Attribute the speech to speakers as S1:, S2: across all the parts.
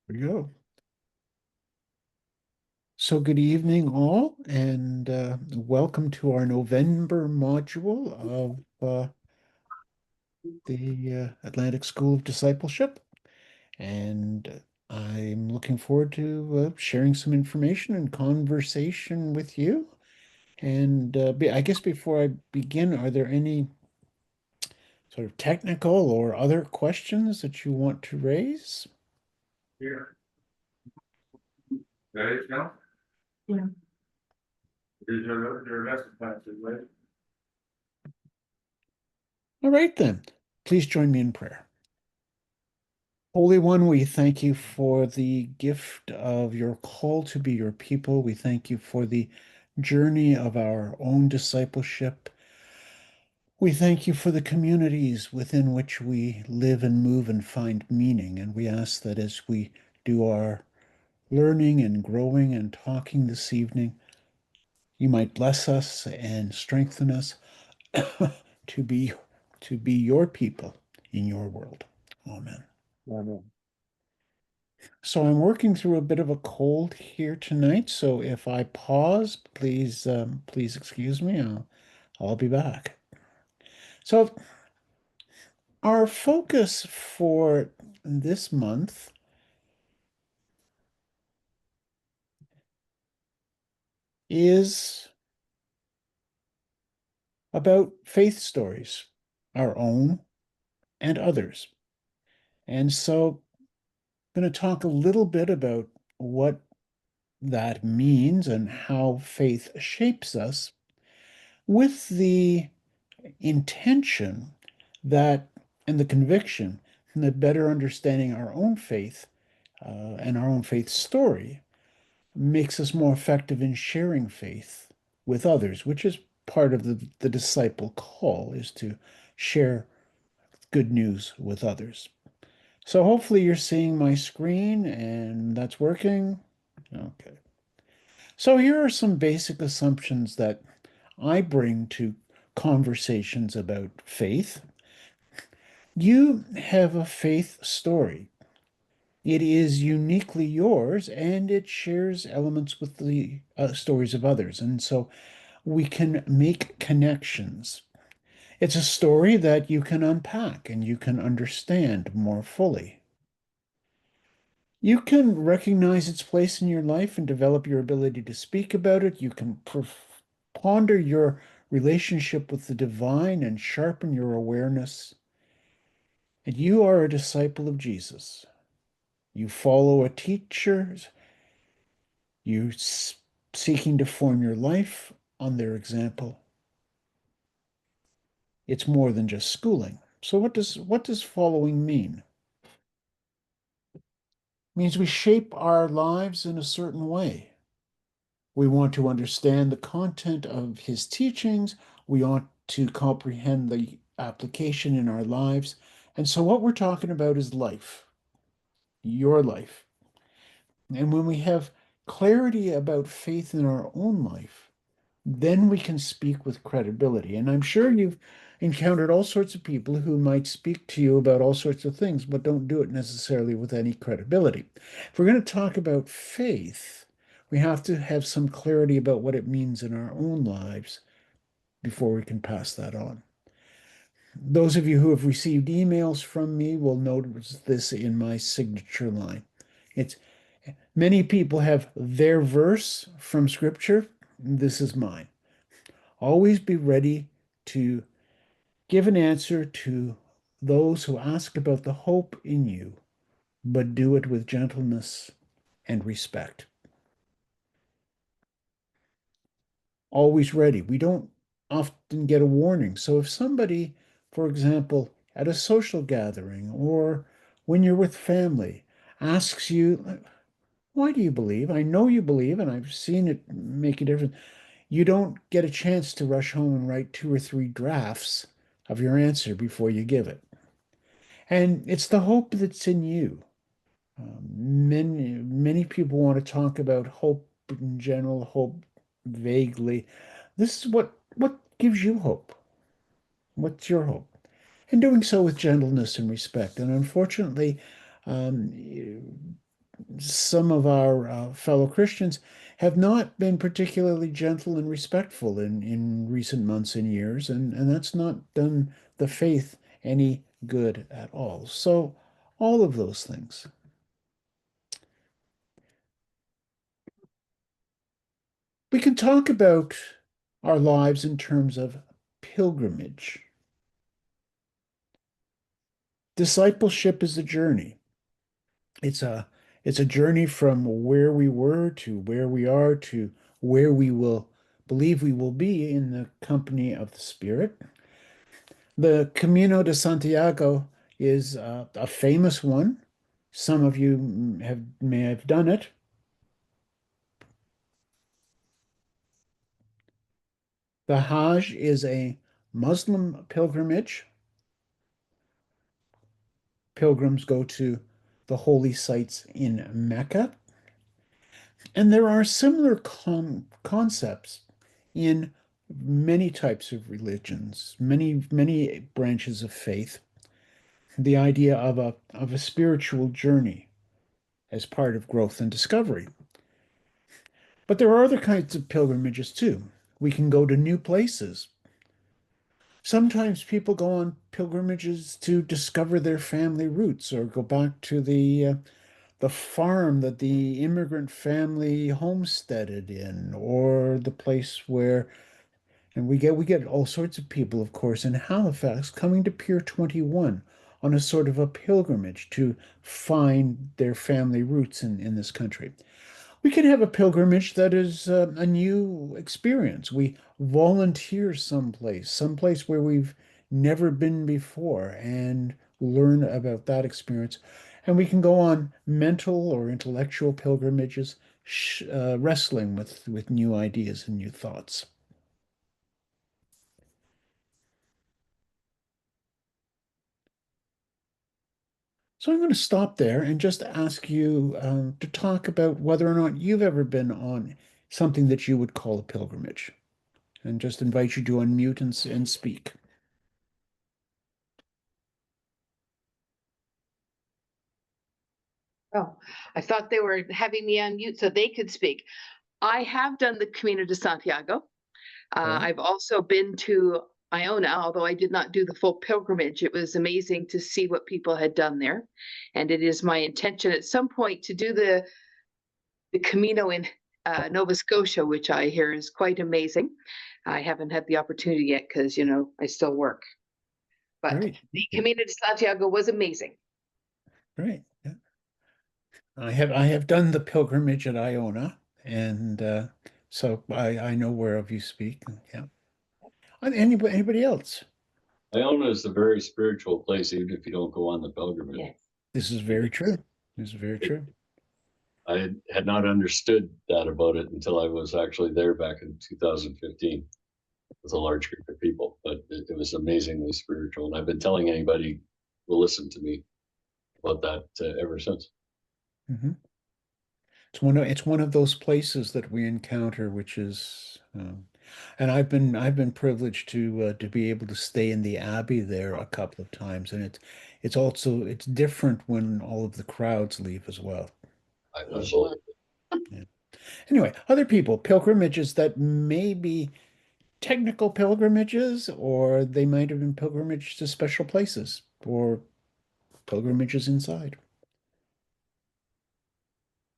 S1: There you go. So good evening, all, and welcome to our November module of the Atlantic School of Discipleship. And I'm looking forward to sharing some information and conversation with you. And I guess before I begin, are there any sort of technical or other questions that you want to raise?
S2: Here. Ready to go? Yeah. Is your lesson plan ready?
S1: All right, then. Please join me in prayer. Holy One, we thank you for the gift of your call to be your people. We thank you for the journey of our own discipleship. We thank you for the communities within which we live and move and find meaning. And we ask that as we do our learning and growing and talking this evening, you might bless us and strengthen us to be to be your people in your world. Amen.
S2: Amen.
S1: So I'm working through a bit of a cold here tonight. So if I pause, please excuse me. I'll be back. So our focus for this month is about faith stories, our own and others. And so I'm going to talk a little bit about what that means and how faith shapes us with the intention that and the conviction that better understanding our own faith and our own faith story makes us more effective in sharing faith with others, which is part of the disciple call is to share good news with others. So hopefully you're seeing my screen and that's working. Okay. So here are some basic assumptions that I bring to conversations about faith. You have a faith story. It is uniquely yours and it shares elements with the stories of others. And so we can make connections. It's a story that you can unpack and you can understand more fully. You can recognize its place in your life and develop your ability to speak about it. You can ponder your relationship with the divine and sharpen your awareness. And you are a disciple of Jesus. You follow a teacher, you seeking to form your life on their example. It's more than just schooling. So what does following mean? It means we shape our lives in a certain way. We want to understand the content of his teachings. We want to comprehend the application in our lives. And so what we're talking about is life, your life. And when we have clarity about faith in our own life, then we can speak with credibility. And I'm sure you've encountered all sorts of people who might speak to you about all sorts of things, but don't do it necessarily with any credibility. If we're going to talk about faith, we have to have some clarity about what it means in our own lives before we can pass that on. Those of you who have received emails from me will notice this in my signature line. It's many people have their verse from scripture. This is mine. Always be ready to give an answer to those who ask about the hope in you, but do it with gentleness and respect. Always ready. We don't often get a warning. So if somebody, for example, at a social gathering or when you're with family, asks you, why do you believe? I know you believe, and I've seen it make a difference. You don't get a chance to rush home and write two or three drafts of your answer before you give it. And it's the hope that's in you. Many people want to talk about hope in general, hope vaguely. This is what gives you hope. What's your hope? And doing so with gentleness and respect. And unfortunately, um, some of our fellow Christians have not been particularly gentle and respectful in recent months and years, and that's not done the faith any good at all. So, all of those things. We can talk about our lives in terms of pilgrimage. Discipleship is a journey. It's a it's a journey from where we were to where we are to where we will believe we will be in the company of the Spirit. The Camino de Santiago is a famous one. Some of you may have done it. The Hajj is a Muslim pilgrimage. Pilgrims go to the holy sites in Mecca. And there are similar concepts in many types of religions, many branches of faith. The idea of a spiritual journey as part of growth and discovery. But there are other kinds of pilgrimages too. We can go to new places. Sometimes people go on pilgrimages to discover their family roots or go back to the farm that the immigrant family homesteaded in, or the place where, and we get all sorts of people, of course, in Halifax coming to Pier 21 on a sort of a pilgrimage to find their family roots in this country. We can have a pilgrimage that is a new experience. We volunteer someplace where we've never been before and learn about that experience. And we can go on mental or intellectual pilgrimages, wrestling with new ideas and new thoughts. So I'm going to stop there and just ask you to talk about whether or not you've ever been on something that you would call a pilgrimage, and just invite you to unmute and speak.
S3: Oh, I thought they were having me on mute so they could speak. I have done the Camino de Santiago.
S1: Okay.
S3: I've also been to Iona, although I did not do the full pilgrimage. It was amazing to see what people had done there. And it is my intention at some point to do the Camino in Nova Scotia, which I hear is quite amazing. I haven't had the opportunity yet because, I still work. But
S1: Great.
S3: the Camino de Santiago was amazing.
S1: Great. Yeah. I have done the pilgrimage at Iona, and so I know whereof you speak. Yeah. Anybody else?
S4: Iona is a very spiritual place, even if you don't go on the pilgrimage.
S3: Yes.
S1: This is very true. This is very true.
S4: I had not understood that about it until I was actually there back in 2015 with a large group of people, but it was amazingly spiritual. And I've been telling anybody who will listen to me about that ever since.
S1: Hmm. It's one of those places that we encounter, which is, and I've been privileged to be able to stay in the Abbey there a couple of times, and it's different when all of the crowds leave as well.
S4: I believe
S1: Yeah. Anyway, other people, pilgrimages that may be technical pilgrimages, or they might have been pilgrimage to special places, or pilgrimages inside.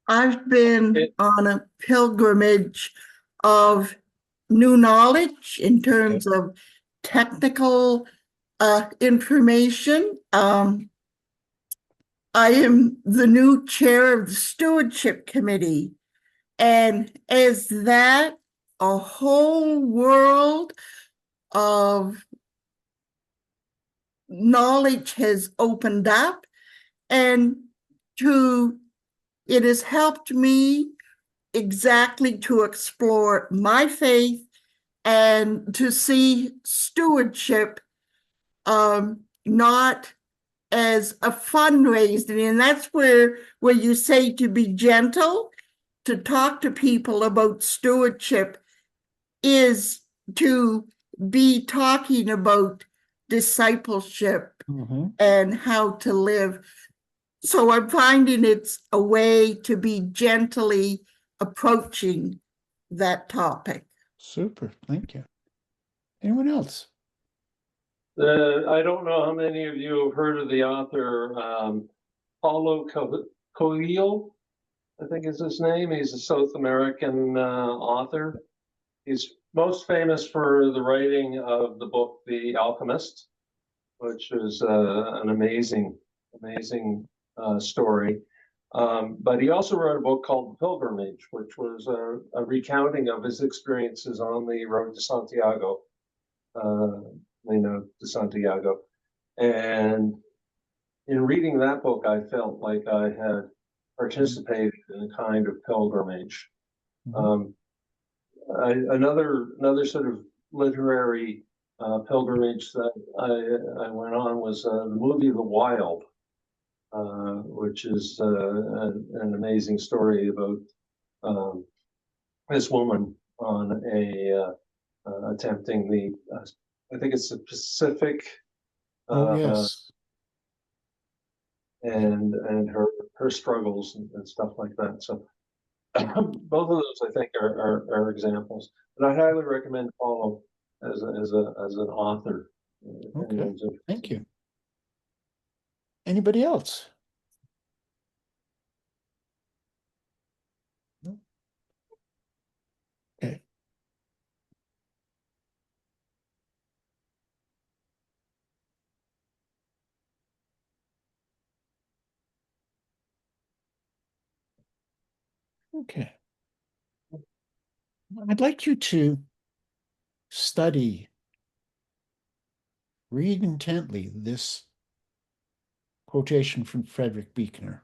S5: I've been on a pilgrimage of new knowledge in terms of technical information. I am the new chair of the stewardship committee, and as that, a whole world of knowledge has opened up, and it has helped me exactly to explore my faith and to see stewardship not as a fundraising. And that's where you say to be gentle, to talk to people about stewardship is to be talking about discipleship
S1: Mhm.
S5: and how to live. So I'm finding it's a way to be gently approaching that topic.
S1: Super, thank you. Anyone else?
S6: I don't know how many of you have heard of the author, Paulo Coelho, I think is his name. He's a South American author. He's most famous for the writing of the book The Alchemist, which is an amazing story. But he also wrote a book called The Pilgrimage, which was a recounting of his experiences on the road to Santiago, de Santiago. And in reading that book, I felt like I had participated in a kind of pilgrimage. Another sort of literary pilgrimage that I went on was the movie The Wild, which is an amazing story about this woman on attempting I think it's the Pacific.
S1: Oh, yes.
S6: And her struggles and stuff like that. So both of those I think are examples. But I highly recommend Paulo as an author.
S1: Okay, thank you. Anybody else? No? Okay. Okay. I'd like you to read intently this quotation from Frederick Buechner.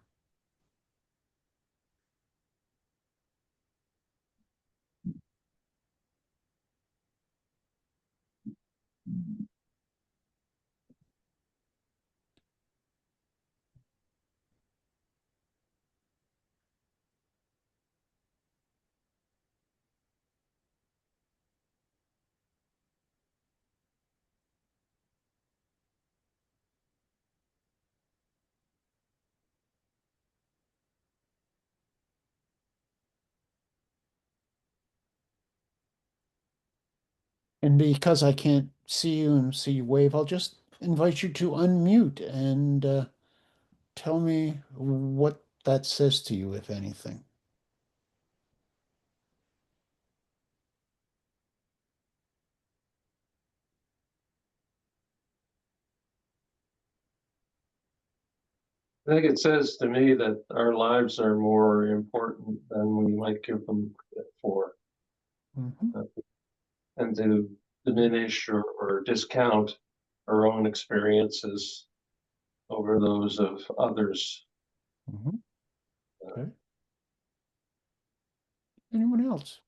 S1: And because I can't see you and see you wave, I'll just invite you to unmute and tell me what that says to you, if anything.
S6: I think it says to me that our lives are more important than we might give them credit for, and to diminish or discount our own experiences over those of others.
S1: Okay. Anyone else?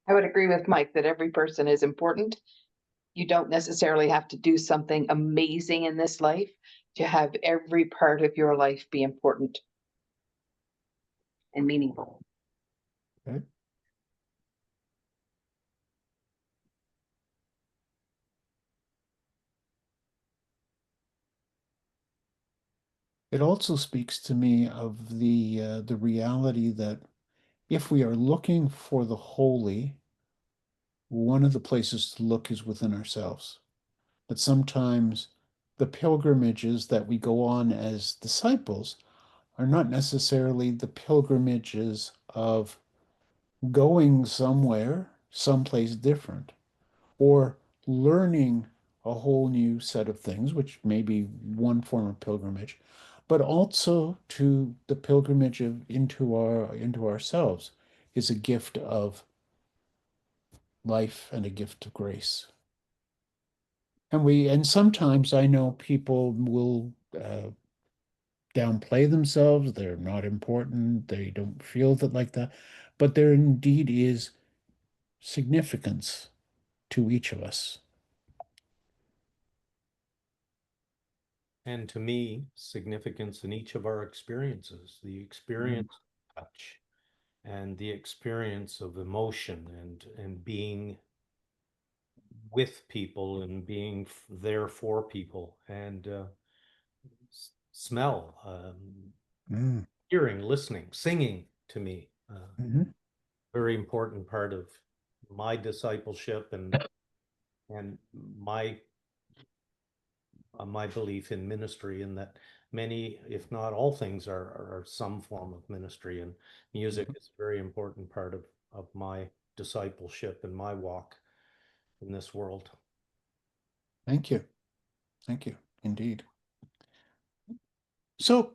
S3: I would agree with Mike that every person is important. You don't necessarily have to do something amazing in this life to have every part of your life be important and meaningful.
S1: Okay. It also speaks to me of the reality that if we are looking for the holy, one of the places to look is within ourselves. But sometimes the pilgrimages that we go on as disciples are not necessarily the pilgrimages of going somewhere, someplace different, or learning a whole new set of things, which may be one form of pilgrimage, but also to the pilgrimage into ourselves is a gift of life and a gift of grace. And sometimes I know people will downplay themselves. They're not important. They don't feel that like that. But there indeed is significance to each of us.
S7: And to me, significance in each of our experiences, the experience of touch and the experience of emotion and being with people and being there for people and smell,
S1: Mm,
S7: hearing, listening, singing to me.
S1: mhm.
S7: Very important part of my discipleship and my my belief in ministry, in that many, if not all things are some form of ministry, and music is a very important part of my discipleship and my walk in this world.
S1: Thank you. Thank you, indeed. So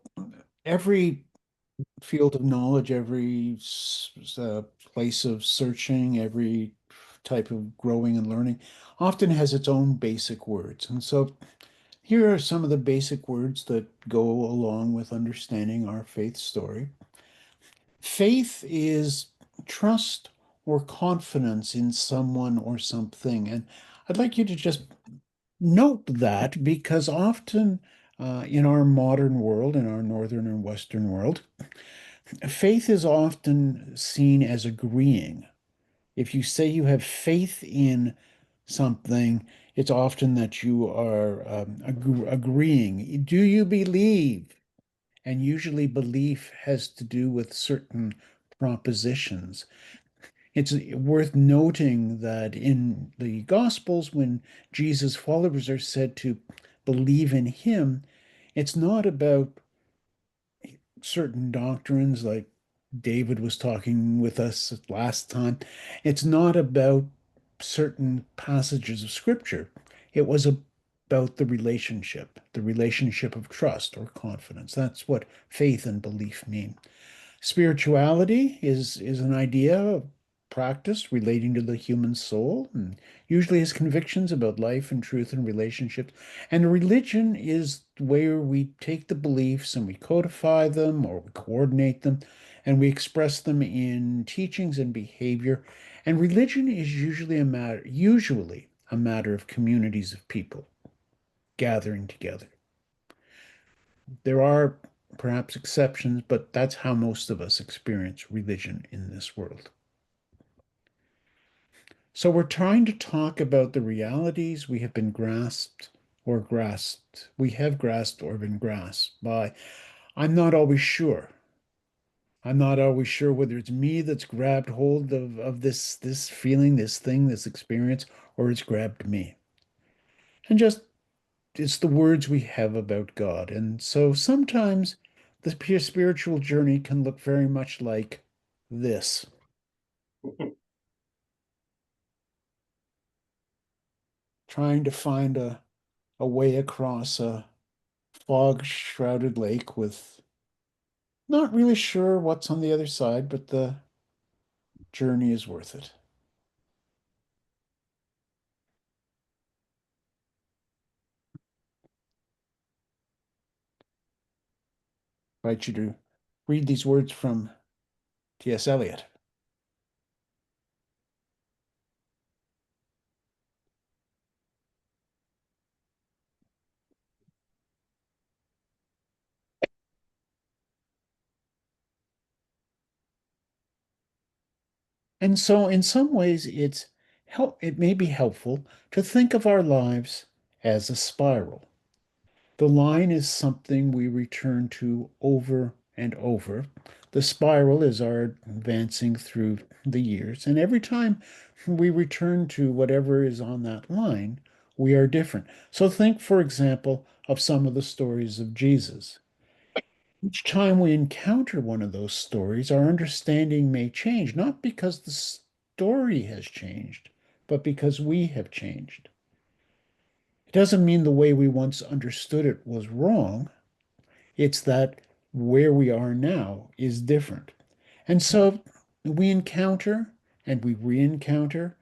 S1: every field of knowledge, every place of searching, every type of growing and learning often has its own basic words. And so here are some of the basic words that go along with understanding our faith story. Faith is trust or confidence in someone or something. And I'd like you to just note that because often in our modern world, in our northern and western world, faith is often seen as agreeing. If you say you have faith in something, it's often that you are agreeing. Do you believe? And usually belief has to do with certain propositions. It's worth noting that in the Gospels, when Jesus' followers are said to believe in him, it's not about certain doctrines like David was talking with us last time. It's not about certain passages of scripture. It was about the relationship of trust or confidence. That's what faith and belief mean. Spirituality is an idea of practice relating to the human soul and usually has convictions about life and truth and relationships. And religion is where we take the beliefs and we codify them or we coordinate them and we express them in teachings and behavior. And religion is usually a matter of communities of people gathering together. There are perhaps exceptions, but that's how most of us experience religion in this world. So we're trying to talk about the realities we have been we have grasped or been grasped by. I'm not always sure. I'm not always sure whether it's me that's grabbed hold of this feeling, this thing, this experience, or it's grabbed me. And just it's the words we have about God. And so sometimes the spiritual journey can look very much like this. Trying to find a way across a fog-shrouded lake with not really sure what's on the other side, but the journey is worth it. I invite you to read these words from T.S. Eliot. And so in some ways it may be helpful to think of our lives as a spiral. The line is something we return to over and over. The spiral is our advancing through the years. And every time we return to whatever is on that line, we are different. So think, for example, of some of the stories of Jesus. Each time we encounter one of those stories, our understanding may change, not because the story has changed, but because we have changed. It doesn't mean the way we once understood it was wrong. It's that where we are now is different. And so we encounter and we re-encounter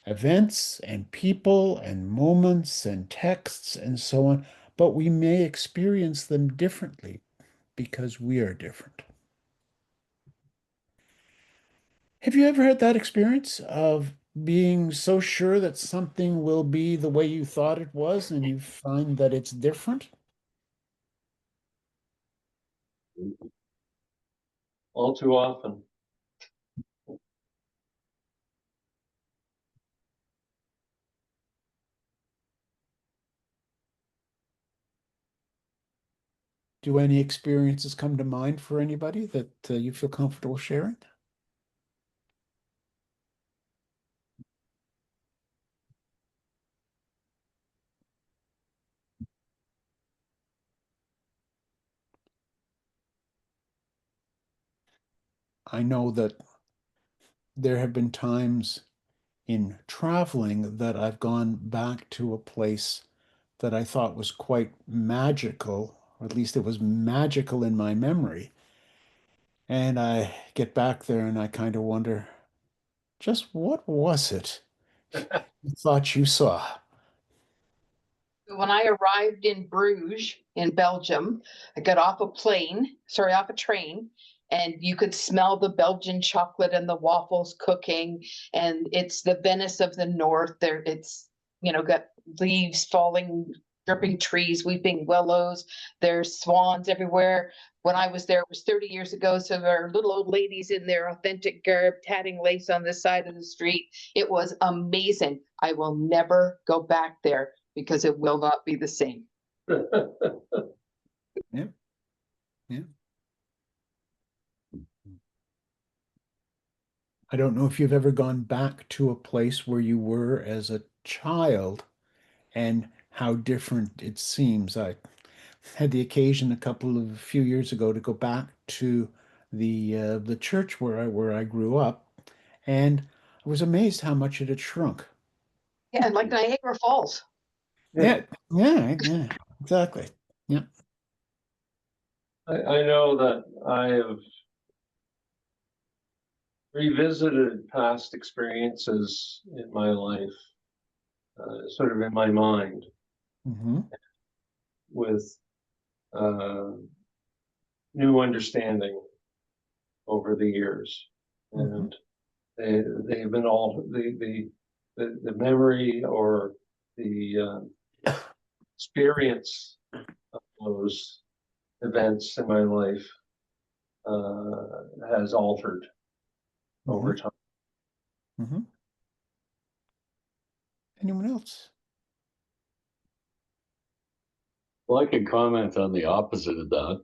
S1: events and people and moments and texts and so on, but we may experience them differently because we are different. Have you ever had that experience of being so sure that something will be the way you thought it was and you find that it's different?
S6: All too often.
S1: Do any experiences come to mind for anybody that you feel comfortable sharing? I know that there have been times in traveling that I've gone back to a place that I thought was quite magical, or at least it was magical in my memory. And I get back there and I kind of wonder, just what was it you thought you saw?
S3: When I arrived in Bruges in Belgium, I got off off a train, and you could smell the Belgian chocolate and the waffles cooking. And it's the Venice of the North. There, it's, got leaves falling, dripping trees, weeping willows. There's swans everywhere. When I was there, it was 30 years ago. So there are little old ladies in their authentic garb, tatting lace on the side of the street. It was amazing. I will never go back there because it will not be the same.
S1: Yeah. Yeah. I don't know if you've ever gone back to a place where you were as a child and how different it seems. I had the occasion a few years ago to go back to the church where I grew up, and I was amazed how much it had shrunk.
S3: Yeah, like Niagara Falls.
S1: Yeah, yeah, exactly. Yeah.
S6: I know that I have revisited past experiences in my life, sort of in my mind,
S1: Hmm.
S6: with uh, new understanding over the years, and they've been all the memory or the experience of those events in my life has altered over time.
S1: Hmm. Anyone else?
S4: Well, I can comment on the opposite of that.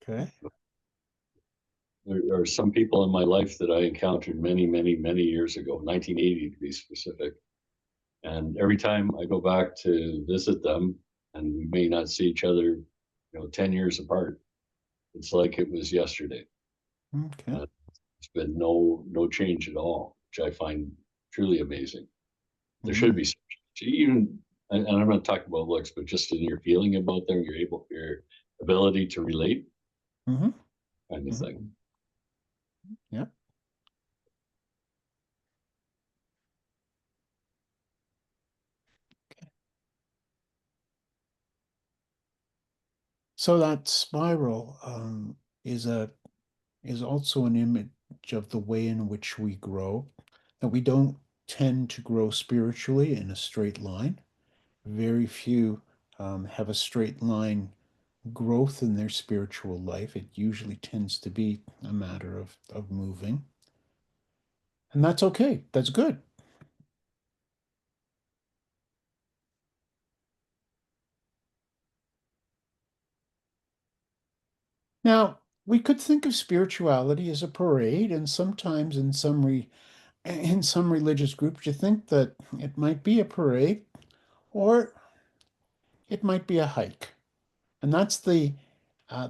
S1: Okay.
S4: There are some people in my life that I encountered many, many, many years ago, 1980 to be specific. And every time I go back to visit them, and we may not see each other, 10 years apart, it's like it was yesterday.
S1: Okay.
S4: It's been no change at all, which I find truly amazing. There should be even, and I'm not talking about looks, but just in your feeling about them, your ability to relate,
S1: Mm-hmm.
S4: kind of thing.
S1: Yep. So that spiral is also an image of the way in which we grow, that we don't tend to grow spiritually in a straight line. Very few have a straight line growth in their spiritual life. It usually tends to be a matter of moving. And that's okay. That's good. Now, we could think of spirituality as a parade, and sometimes in some religious groups, you think that it might be a parade or it might be a hike. And that's the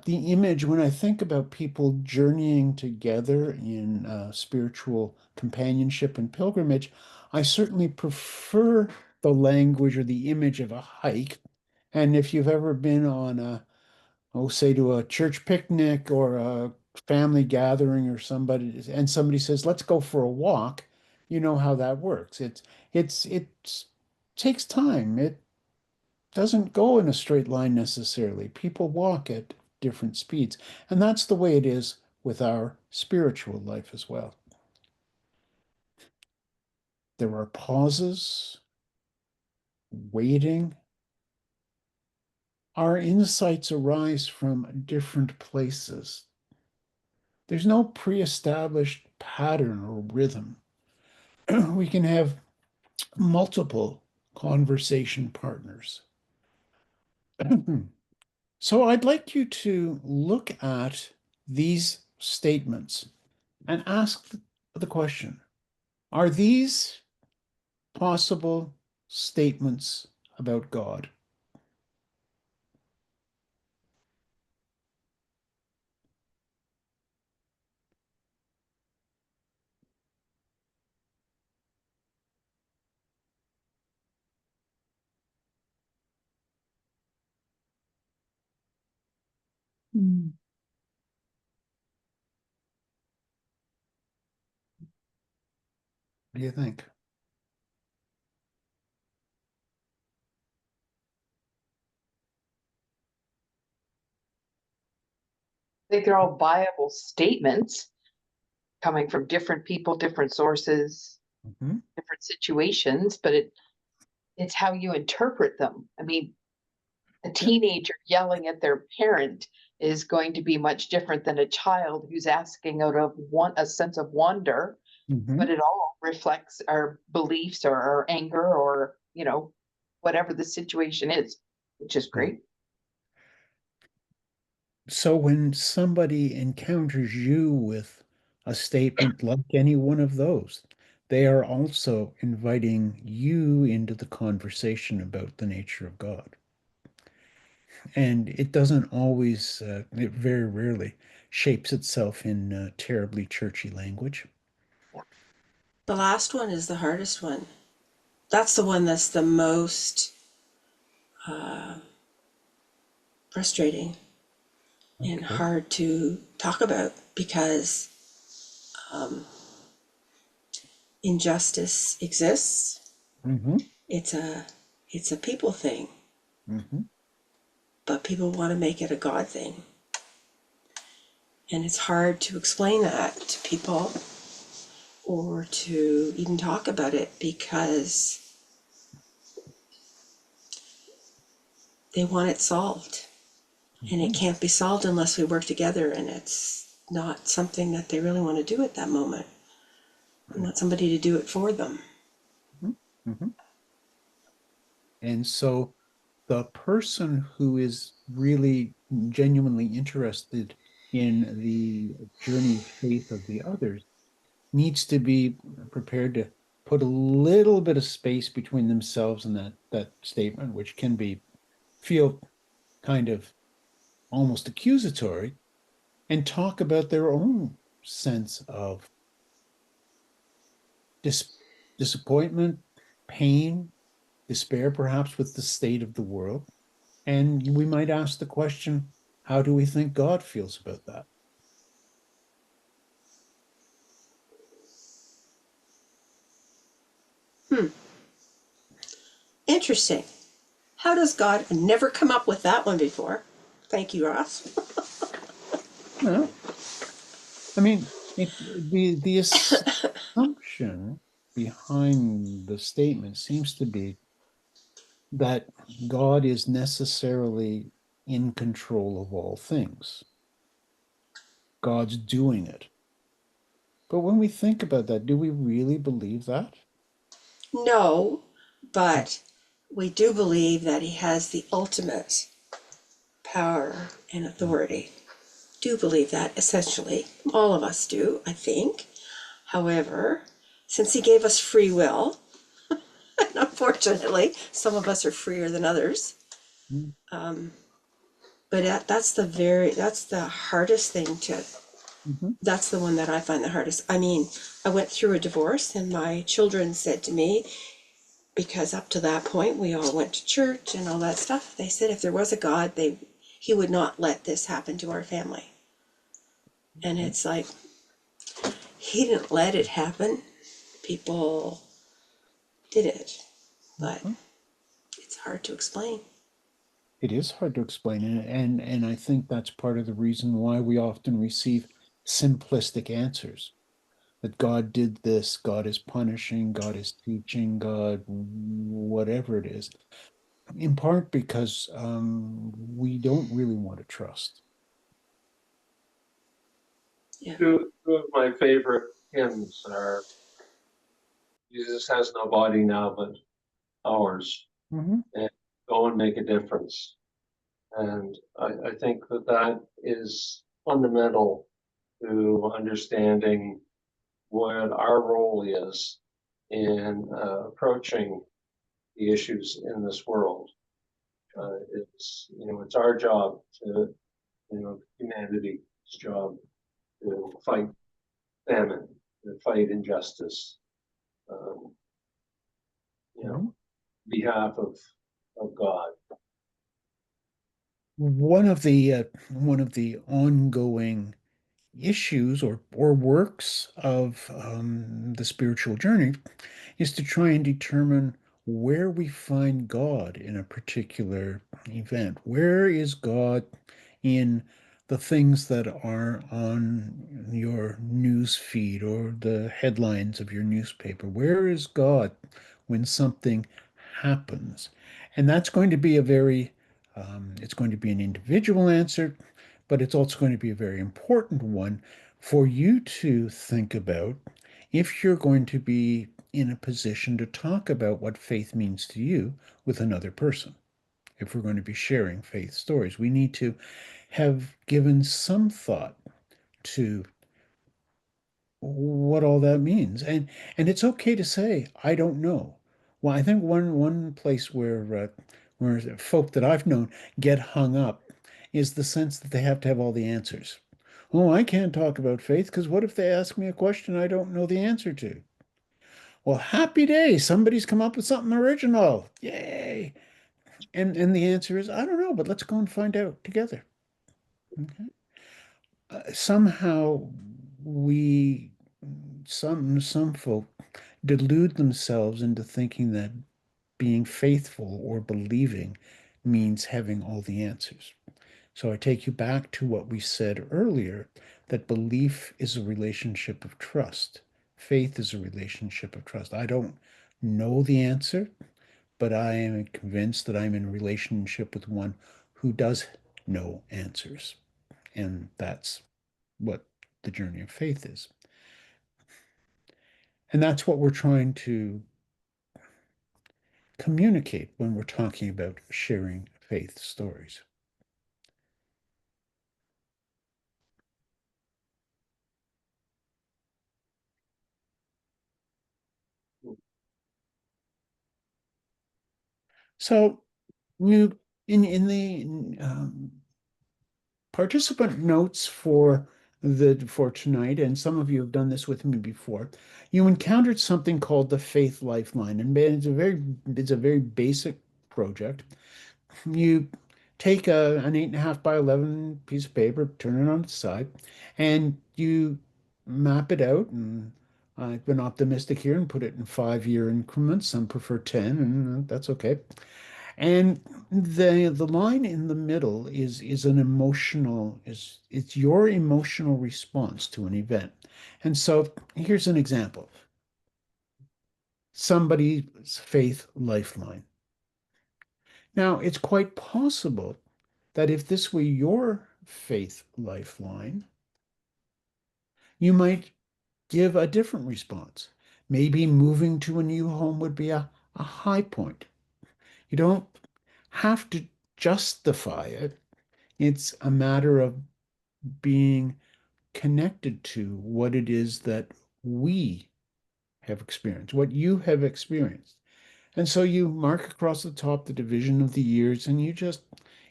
S1: image when I think about people journeying together in spiritual companionship and pilgrimage. I certainly prefer the language or the image of a hike. And if you've ever been on say to a church picnic or a family gathering or somebody says, let's go for a walk, you know how that works. It takes time. It doesn't go in a straight line necessarily. People walk at different speeds. And that's the way it is with our spiritual life as well. There are pauses, waiting. Our insights arise from different places. There's no pre-established pattern or rhythm. We can have multiple conversation partners. So I'd like you to look at these statements and ask the question, are these possible statements about God? What do you think?
S3: I think they're all viable statements coming from different people, different sources,
S1: Mhm.
S3: different situations, but it's how you interpret them. I mean, a teenager yelling at their parent is going to be much different than a child who's asking out of a sense of wonder,
S1: Mhm.
S3: but it all reflects our beliefs or our anger or, whatever the situation is, which is great.
S1: So when somebody encounters you with a statement like any one of those, they are also inviting you into the conversation about the nature of God. And it doesn't always, it very rarely shapes itself in terribly churchy language.
S8: The last one is the hardest one. That's the one that's the most frustrating and
S1: Okay.
S8: hard to talk about because injustice exists.
S1: Mm-hmm.
S8: It's a people thing,
S1: Mm-hmm.
S8: but people want to make it a God thing. And it's hard to explain that to people or to even talk about it because they want it solved. And it can't be solved unless we work together, and it's not something that they really want to do at that moment. They want somebody to do it for them.
S1: Mm-hmm. And so the person who is really genuinely interested in the journey of faith of the others needs to be prepared to put a little bit of space between themselves and that statement, which can be feel kind of almost accusatory, and talk about their own sense of dis disappointment, pain, despair, perhaps with the state of the world. And we might ask the question, how do we think God feels about that?
S8: Interesting. How does God never come up with that one before? Thank you, Ross.
S1: Well, I mean, the assumption behind the statement seems to be that God is necessarily in control of all things. God's doing it. But when we think about that, do we really believe that?
S8: No, but we do believe that he has the ultimate power and authority. Do believe that essentially. All of us do, I think. However, since he gave us free will, and unfortunately, some of us are freer than others.
S1: Mm.
S8: But that's the hardest thing to,
S1: Mhm.
S8: that's the one that I find the hardest. I mean, I went through a divorce and my children said to me, because up to that point we all went to church and all that stuff, they said if there was a God, he would not let this happen to our family. And it's like, he didn't let it happen. People did it, but
S1: Mhm.
S8: it's hard to explain.
S1: It is hard to explain, and I think that's part of the reason why we often receive simplistic answers. That God did this, God is punishing, God is teaching, God, whatever it is. In part because we don't really want to trust.
S8: Yeah.
S6: Two of my favorite hymns are Jesus Has No Body Now But Ours,
S1: Mhm.
S6: and Go and Make a Difference. And I think that that is fundamental to understanding what our role is in approaching the issues in this world. It's our job to, humanity's job to fight famine, to fight injustice, um, behalf of God.
S1: One of the ongoing issues or works of the spiritual journey is to try and determine where we find God in a particular event. Where is God in the things that are on your news feed or the headlines of your newspaper? Where is God when something happens? And that's going to be it's going to be an individual answer, but it's also going to be a very important one for you to think about if you're going to be in a position to talk about what faith means to you with another person. If we're going to be sharing faith stories, we need to have given some thought to what all that means. And it's okay to say, I don't know. Well, I think one place where folk that I've known get hung up is the sense that they have to have all the answers. Oh, I can't talk about faith because what if they ask me a question I don't know the answer to? Well, happy day. Somebody's come up with something original. Yay. And the answer is, I don't know, but let's go and find out together. Okay. Somehow we some folk delude themselves into thinking that being faithful or believing means having all the answers. So I take you back to what we said earlier, that belief is a relationship of trust. Faith is a relationship of trust. I don't know the answer, but I am convinced that I'm in a relationship with one who does know answers. And that's what the journey of faith is. And that's what we're trying to communicate when we're talking about sharing faith stories. So you in the participant notes for tonight, and some of you have done this with me before, you encountered something called the Faith Lifeline, and it's a very basic project. You take an 8.5 by 11 piece of paper, turn it on its side, and you map it out. And I've been optimistic here and put it in 5-year increments. Some prefer 10, and that's okay. And the line in the middle is an emotional it's your emotional response to an event. And so here's an example. Somebody's faith lifeline. Now, it's quite possible that if this were your faith lifeline, you might give a different response. Maybe moving to a new home would be a high point. You don't have to justify it. It's a matter of being connected to what it is that we have experienced, what you have experienced. And so you mark across the top the division of the years, and you just,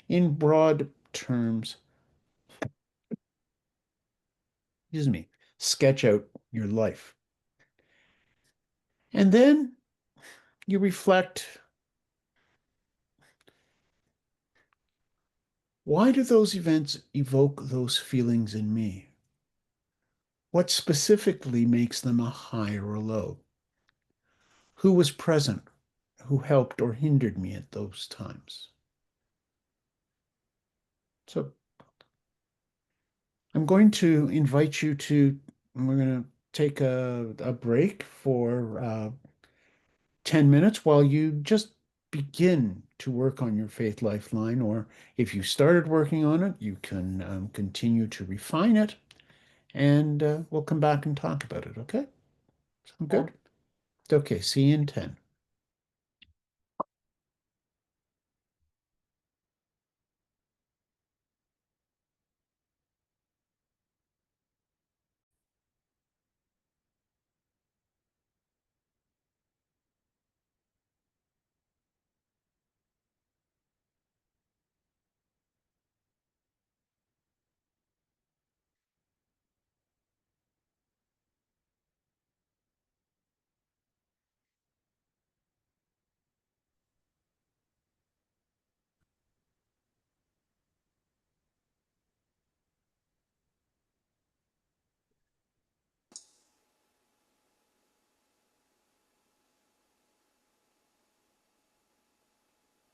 S1: in broad terms, excuse me, sketch out your life. And then you reflect, why do those events evoke those feelings in me? What specifically makes them a high or a low? Who was present? Who helped or hindered me at those times? So I'm going to invite you to, we're going to take a break for 10 minutes while you just begin to work on your faith lifeline. Or if you started working on it, you can continue to refine it, and we'll come back and talk about it. Okay? Sound good? Okay, see you in 10.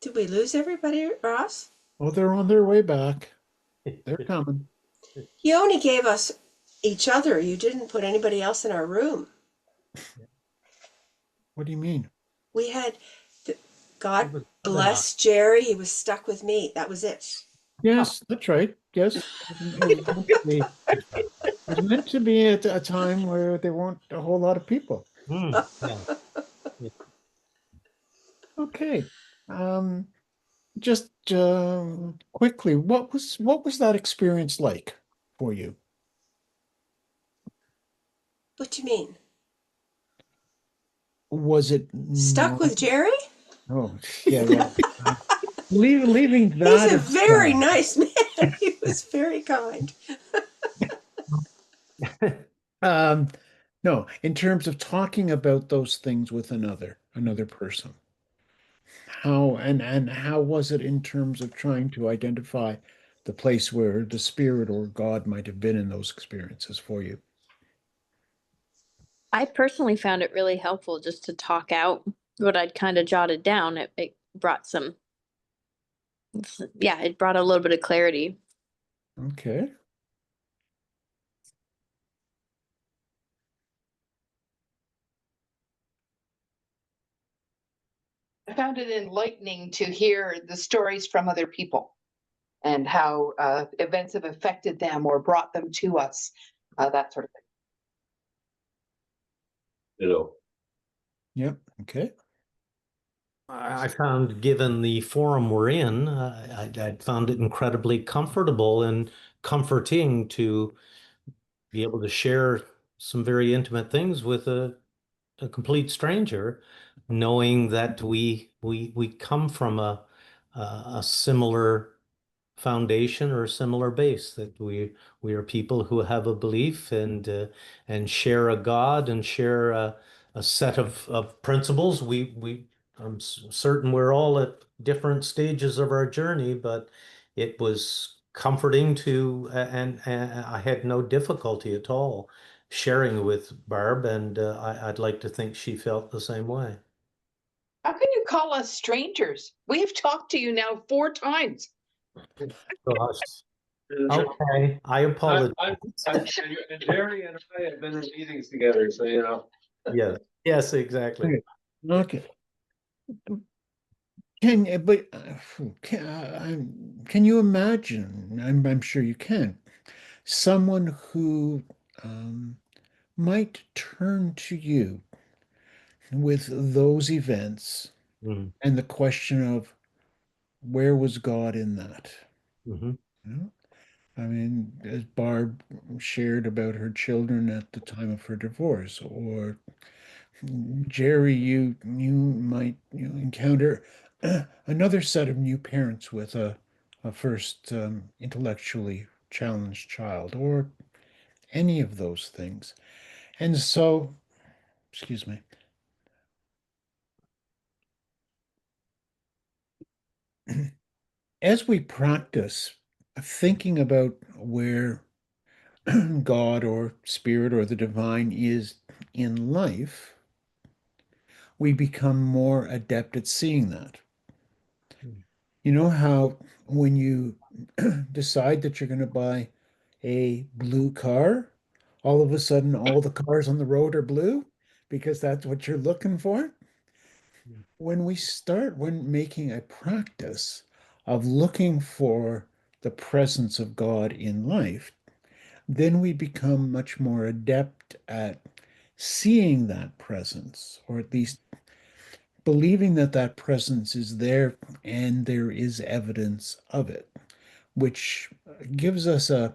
S8: Did we lose everybody, Ross?
S1: Oh, they're on their way back. They're coming.
S8: You only gave us each other. You didn't put anybody else in our room.
S1: What do you mean?
S8: We had
S7: It
S8: God
S7: was
S8: bless Jerry. He was stuck with me. That was it.
S1: Yes, that's right. Yes. It was meant to be at a time where there weren't a whole lot of people.
S7: Yeah.
S1: Okay. Um, just quickly, what was that experience like for you?
S8: What do you mean?
S1: Was it
S8: Stuck with Jerry?
S1: Oh, yeah, well, leaving
S8: He's
S1: that
S8: a very
S1: aside,
S8: nice man. He was very kind.
S1: um, no, in terms of talking about those things with another person, how was it in terms of trying to identify the place where the spirit or God might have been in those experiences for you?
S9: I personally found it really helpful just to talk out what I'd kind of jotted down. It brought some, yeah, it brought a little bit of clarity.
S1: Okay.
S3: I found it enlightening to hear the stories from other people and how events have affected them or brought them to us, that sort of thing.
S4: You know,
S1: Yep. Okay.
S7: I found, given the forum we're in, I found it incredibly comfortable and comforting to be able to share some very intimate things with a complete stranger, knowing that we come from a similar foundation or a similar base, that we are people who have a belief and share a God and share a set of principles. I'm certain we're all at different stages of our journey, but it was comforting to and I had no difficulty at all sharing with Barb, and I'd like to think she felt the same way.
S3: How can you call us strangers? We have talked to you now 4 times.
S7: Gosh.
S6: Uh,
S7: Okay, I apologize.
S6: and Jerry and I have been in meetings together, so you know.
S7: Yes, yes, exactly.
S1: Okay. Can you imagine? I'm sure you can. Someone who might turn to you with those events
S7: Mm,
S1: and the question of where was God in that?
S7: mhm.
S1: You know? I mean, as Barb shared about her children at the time of her divorce, or Jerry, you might encounter another set of new parents with a first intellectually challenged child, or any of those things. And so, excuse me, as we practice thinking about where God or spirit or the divine is in life, we become more adept at seeing that. You know how when you decide that you're going to buy a blue car, all of a sudden all the cars on the road are blue because that's what you're looking for? When making a practice of looking for the presence of God in life, then we become much more adept at seeing that presence, or at least believing that that presence is there and there is evidence of it, which gives us a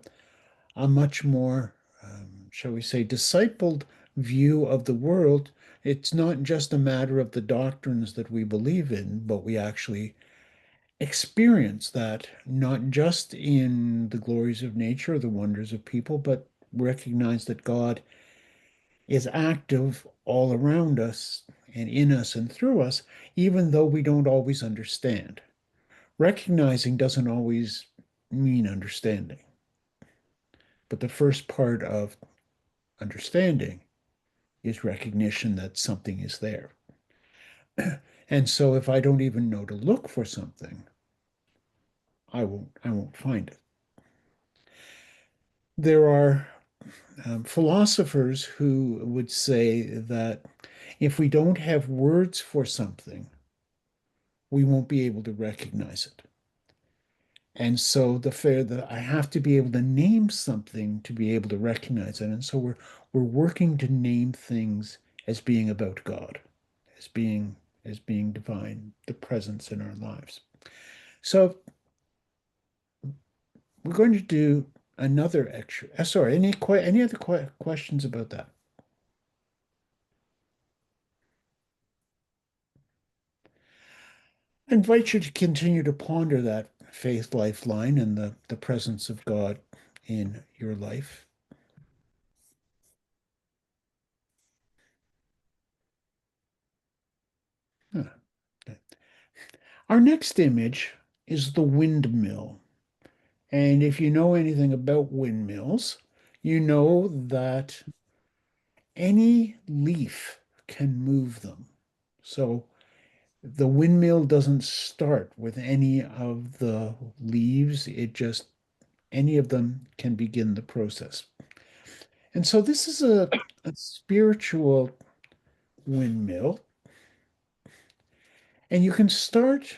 S1: much more, shall we say, discipled view of the world. It's not just a matter of the doctrines that we believe in, but we actually experience that not just in the glories of nature, the wonders of people, but recognize that God is active all around us and in us and through us, even though we don't always understand. Recognizing doesn't always mean understanding, but the first part of understanding is recognition that something is there. And so if I don't even know to look for something, I won't find it. There are philosophers who would say that if we don't have words for something, we won't be able to recognize it. And so the fair that I have to be able to name something to be able to recognize it. And so we're working to name things as being about God, as being divine, the presence in our lives. So we're going to do another extra. Sorry, any other questions about that? I invite you to continue to ponder that faith lifeline and the presence of God in your life. Huh. Our next image is the windmill. And if you know anything about windmills, you know that any leaf can move them. So the windmill doesn't start with any of the leaves, any of them can begin the process. And so this is a spiritual windmill, and you can start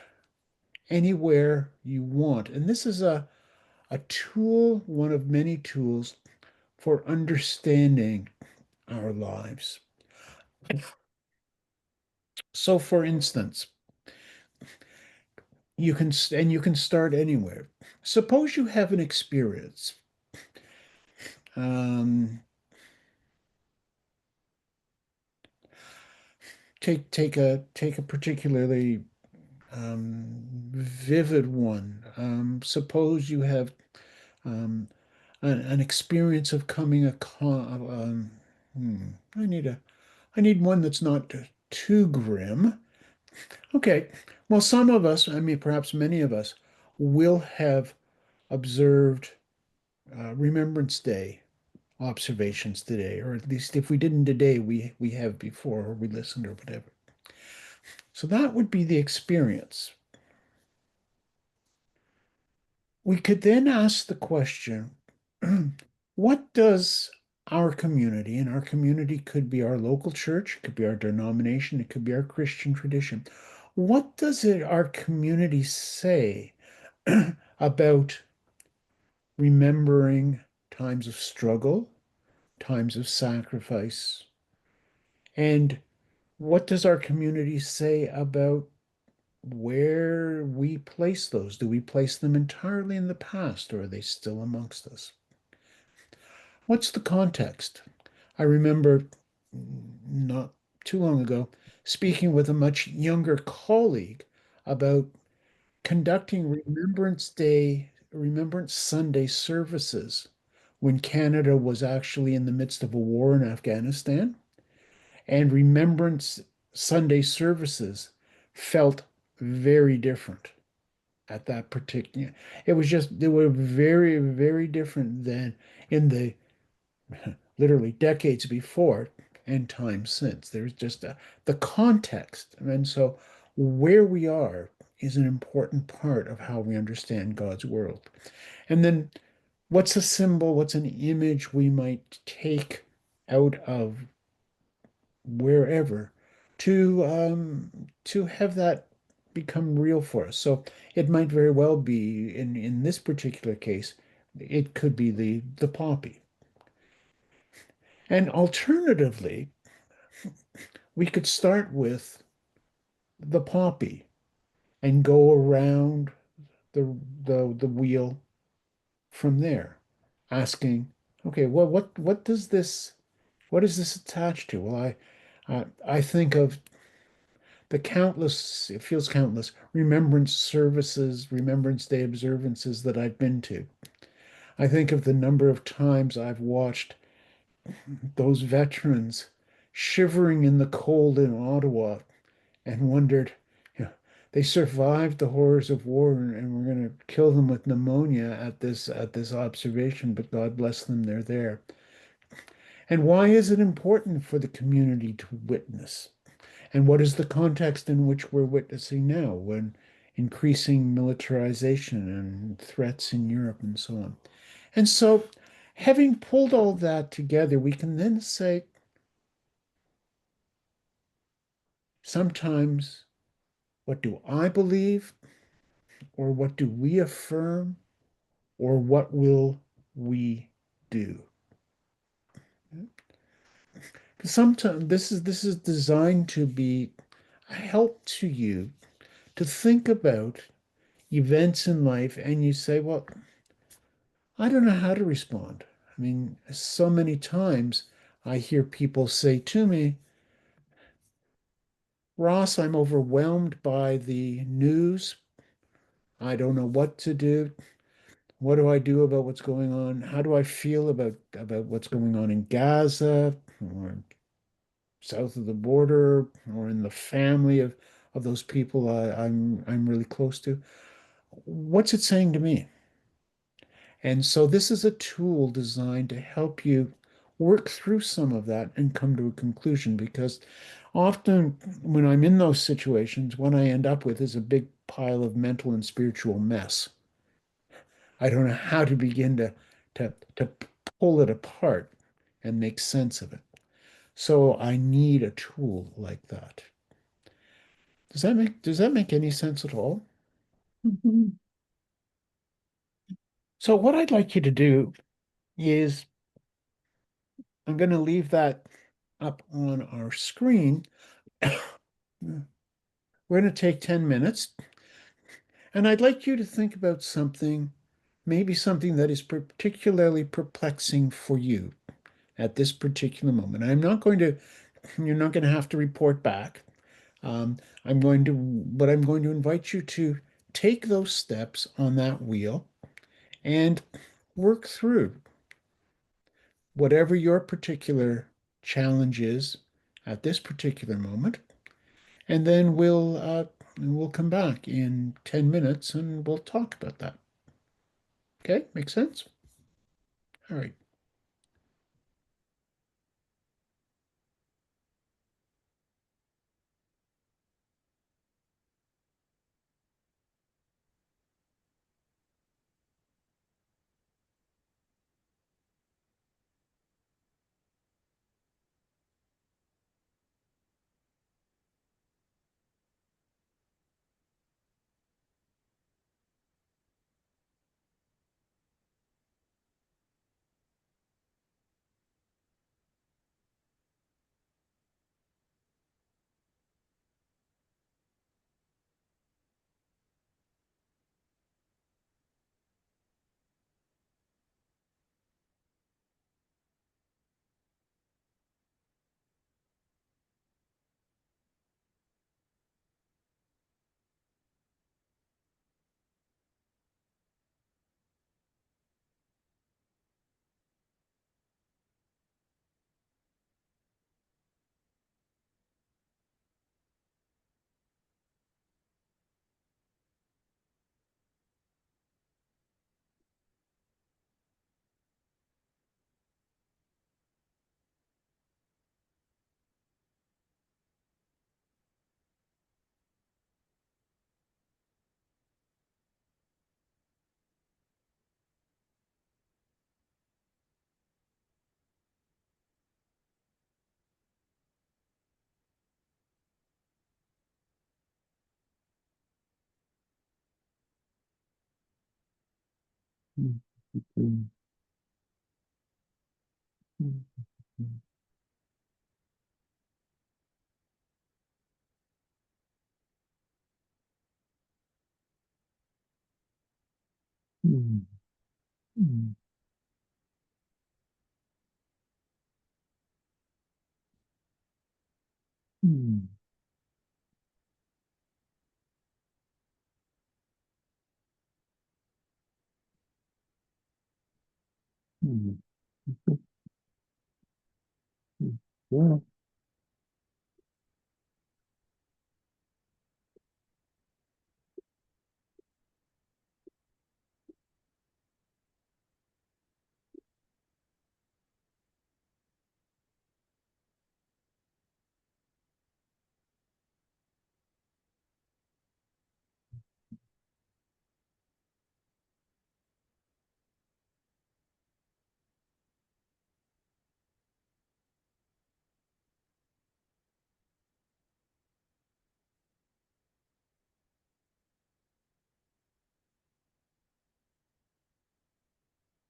S1: anywhere you want. And this is a tool, one of many tools for understanding our lives. So for instance, you can start anywhere. Suppose you have an experience. Um, take a particularly vivid one. Suppose you have an experience of coming I need one that's not too grim. Okay. Well, some of us, I mean, perhaps many of us, will have observed Remembrance Day observations today, or at least if we didn't today, we have before, or we listened or whatever. So that would be the experience. We could then ask the question, what does our community, and our community could be our local church, it could be our denomination, it could be our Christian tradition. What does our community say about remembering times of struggle, times of sacrifice? And what does our community say about where we place those? Do we place them entirely in the past, or are they still amongst us? What's the context? I remember not too long ago speaking with a much younger colleague about conducting Remembrance Sunday services when Canada was actually in the midst of a war in Afghanistan. And Remembrance Sunday services felt very different at that particular. They were very, very different than in the literally decades before and time since. There's just the context. And so where we are is an important part of how we understand God's world. And then what's a symbol, what's an image we might take out of wherever to have that become real for us. So it might very well be in this particular case, it could be the poppy. And alternatively, we could start with the poppy and go around the wheel from there, asking, okay, well, what is this attached to? Well, I think of the countless, it feels countless, remembrance services, Remembrance Day observances that I've been to. I think of the number of times I've watched those veterans shivering in the cold in Ottawa and wondered, you know, they survived the horrors of war and we're going to kill them with pneumonia at this observation, but God bless them, they're there. And why is it important for the community to witness? And what is the context in which we're witnessing now, when increasing militarization and threats in Europe and so on? And so, having pulled all that together, we can then say sometimes, what do I believe, or what do we affirm, or what will we do? Sometimes this is designed to be a help to you to think about events in life, and you say, well, I don't know how to respond. I mean, so many times I hear people say to me, Ross, I'm overwhelmed by the news. I don't know what to do. What do I do about what's going on? How do I feel about what's going on in Gaza or south of the border or in the family of those people I'm really close to? What's it saying to me? And so this is a tool designed to help you work through some of that and come to a conclusion, because often when I'm in those situations, what I end up with is a big pile of mental and spiritual mess. I don't know how to begin to pull it apart and make sense of it. So I need a tool like that. Does that make any sense at all?
S5: Mhm.
S1: So what I'd like you to do is I'm going to leave that up on our screen. We're going to take 10 minutes, and I'd like you to think about something, maybe something that is particularly perplexing for you at this particular moment. You're not going to have to report back. Um, but I'm going to invite you to take those steps on that wheel and work through whatever your particular challenge is at this particular moment. And then we'll come back in 10 minutes and we'll talk about that. Okay, make sense? All right.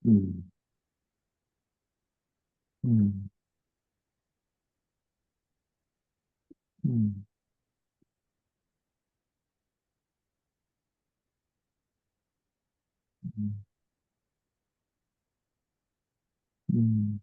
S1: Mm. Mm. Mm. Mm. Mm.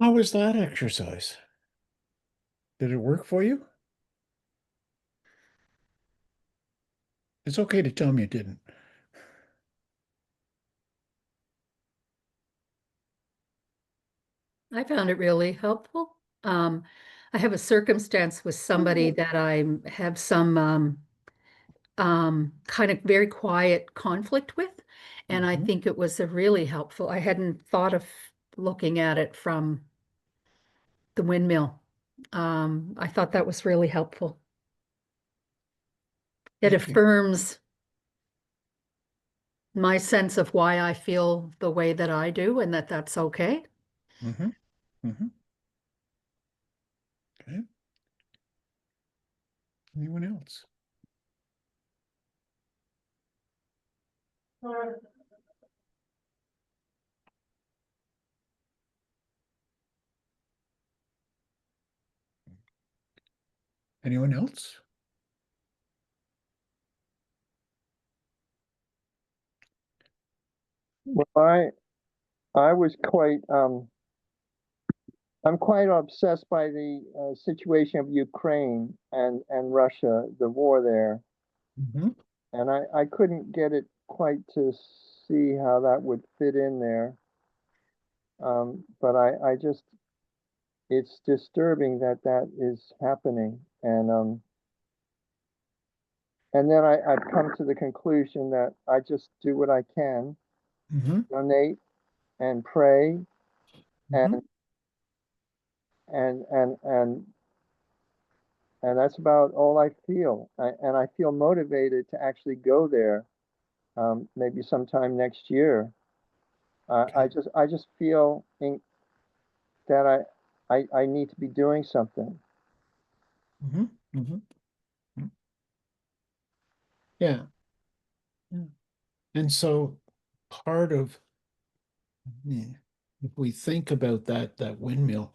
S1: How was that exercise? Did it work for you? It's okay to tell me it didn't.
S10: I found it really helpful. I have a circumstance with somebody that I have some kind of very quiet conflict with, and I
S1: Mhm.
S10: think it was a really helpful. I hadn't thought of looking at it from the windmill. I thought that was really helpful. It
S1: Thank you.
S10: affirms my sense of why I feel the way that I do and that that's okay.
S1: Mm-hmm. Mm-hmm. Okay. Anyone else? Anyone else?
S11: Well, I was quite I'm quite obsessed by the situation of Ukraine and Russia, the war there,
S1: Mm-hmm.
S11: and I couldn't get it quite to see how that would fit in there. But I just it's disturbing that that is happening, and then I've come to the conclusion that I just do what I can,
S1: Mm-hmm.
S11: donate and pray
S1: Mm-hmm.
S11: and and and and and that's about all I feel. And I feel motivated to actually go there, maybe sometime next year. I just feel that I need to be doing something.
S1: Mm-hmm. Mm-hmm. Yeah. Yeah. And so part of, if we think about that windmill,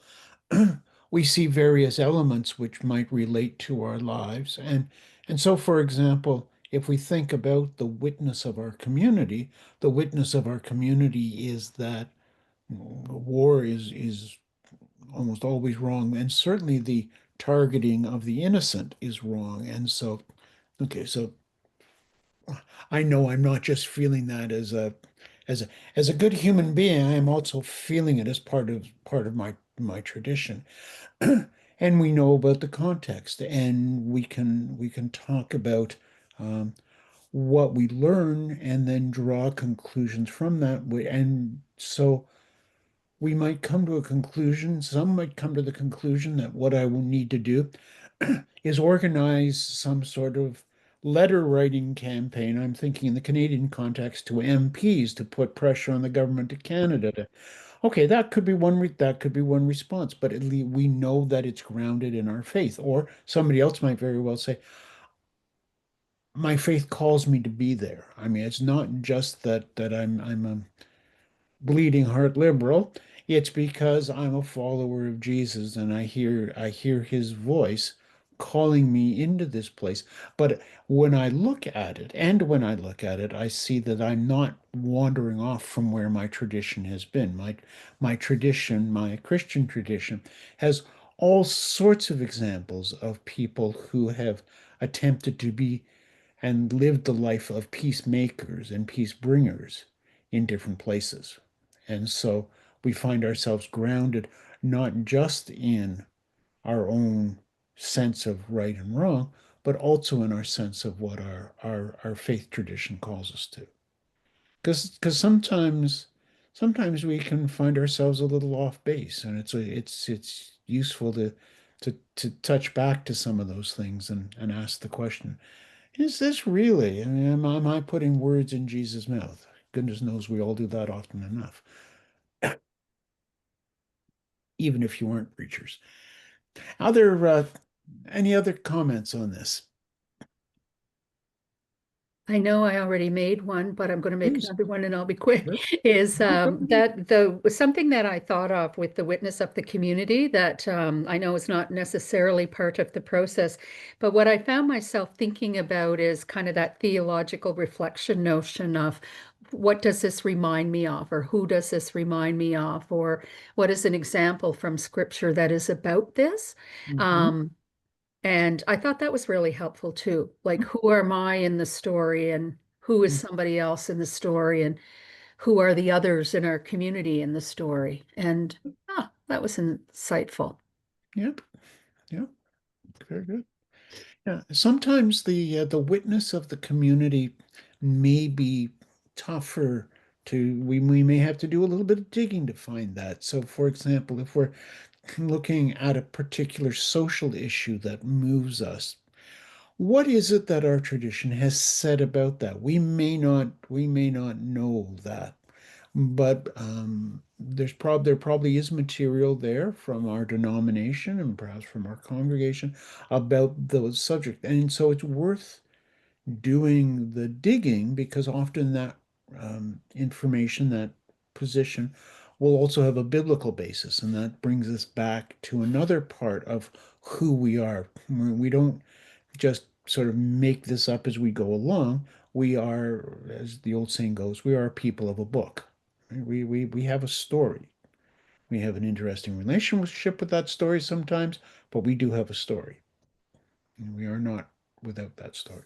S1: we see various elements which might relate to our lives. And so, for example, if we think about the witness of our community, the witness of our community is that war is almost always wrong, and certainly the targeting of the innocent is wrong. And so, okay, so I know I'm not just feeling that as a as a good human being, I am also feeling it as part of my tradition. And we know about the context, and we can talk about um, what we learn and then draw conclusions from that. And so we might come to a conclusion, some might come to the conclusion that what I will need to do is organize some sort of letter writing campaign. I'm thinking in the Canadian context to MPs to put pressure on the government of Canada to, okay, that could be one response, but at least we know that it's grounded in our faith. Or somebody else might very well say, my faith calls me to be there. I mean, it's not just that I'm a bleeding heart liberal. It's because I'm a follower of Jesus and I hear his voice calling me into this place. But when I look at it, I see that I'm not wandering off from where my tradition has been. My tradition, my Christian tradition, has all sorts of examples of people who have attempted to be and lived the life of peacemakers and peace bringers in different places. And so we find ourselves grounded not just in our own sense of right and wrong, but also in our sense of what our faith tradition calls us to. Because sometimes we can find ourselves a little off base, and it's useful to touch back to some of those things and ask the question, is this really? I mean, am I putting words in Jesus' mouth? Goodness knows we all do that often enough, even if you aren't preachers. Any other comments on this?
S10: I know I already made one, but I'm going to make
S1: Please.
S10: another one and I'll be quick.
S1: Sure.
S10: Is
S1: No, go
S10: that the something that I thought of with the witness of the community that I know is not necessarily part of the process, but what I found myself thinking about is kind of that theological reflection notion of what does this remind me of, or who does this remind me of, or what is an example from scripture that is about this?
S1: Mhm.
S10: And I thought that was really helpful too. Like, who am I in the story, and who is somebody else in the story, and who are the others in our community in the story? And that was insightful.
S1: Yep. Yep. Very good. Yeah. Sometimes the witness of the community may be tougher to. We may have to do a little bit of digging to find that. So, for example, if we're looking at a particular social issue that moves us, what is it that our tradition has said about that? We may not know that, but there probably is material there from our denomination and perhaps from our congregation about those subjects. And so it's worth doing the digging, because often that information, that position, will also have a biblical basis. And that brings us back to another part of who we are. We don't just sort of make this up as we go along. We are, as the old saying goes, we are a people of a book. We have a story. We have an interesting relationship with that story sometimes, but we do have a story. And we are not without that story.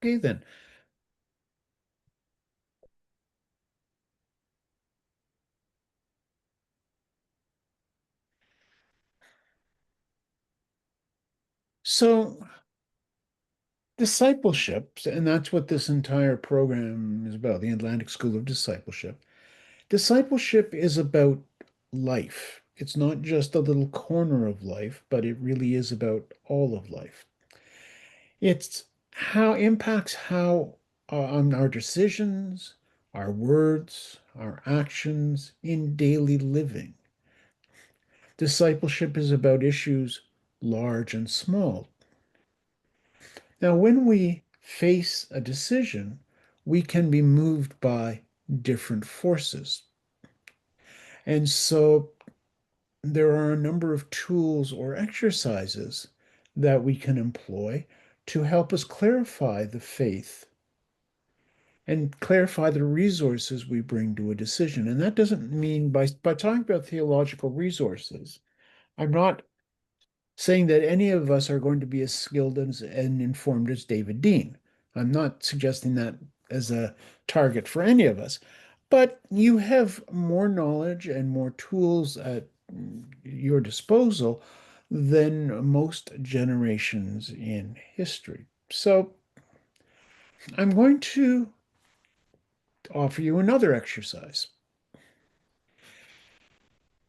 S1: Okay, then. So, discipleship, and that's what this entire program is about, the Atlantic School of Discipleship. Discipleship is about life. It's not just a little corner of life, but it really is about all of life. It's how impacts how on our decisions, our words, our actions in daily living. Discipleship is about issues large and small. Now, when we face a decision, we can be moved by different forces. And so there are a number of tools or exercises that we can employ to help us clarify the faith and clarify the resources we bring to a decision. And that doesn't mean by talking about theological resources, I'm not saying that any of us are going to be as skilled and informed as David Dean. I'm not suggesting that as a target for any of us, but you have more knowledge and more tools at your disposal than most generations in history. So I'm going to offer you another exercise.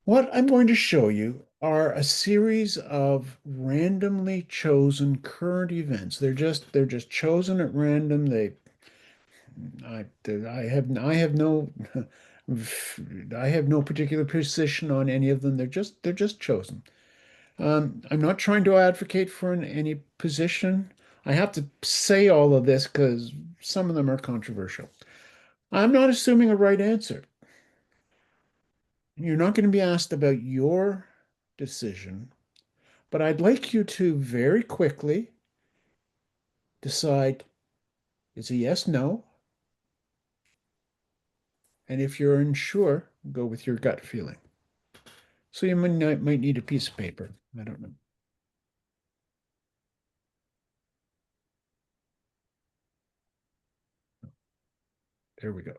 S1: What I'm going to show you are a series of randomly chosen current events. They're just chosen at random. I have no I have no particular position on any of them. They're just chosen. I'm not trying to advocate for any position. I have to say all of this because some of them are controversial. I'm not assuming a right answer. You're not going to be asked about your decision, but I'd like you to very quickly decide, is a yes, no? And if you're unsure, go with your gut feeling. So you might need a piece of paper. I don't know. There we go.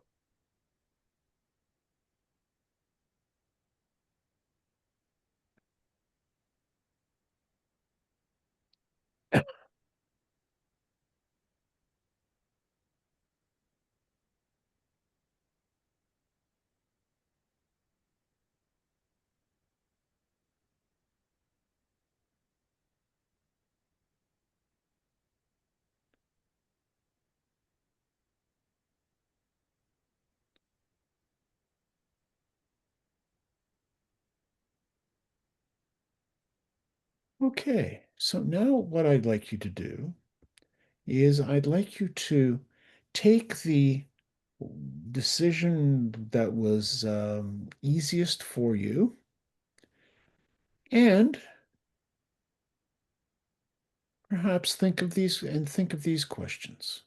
S1: Okay, so now what I'd like you to do is I'd like you to take the decision that was easiest for you and perhaps think of these questions.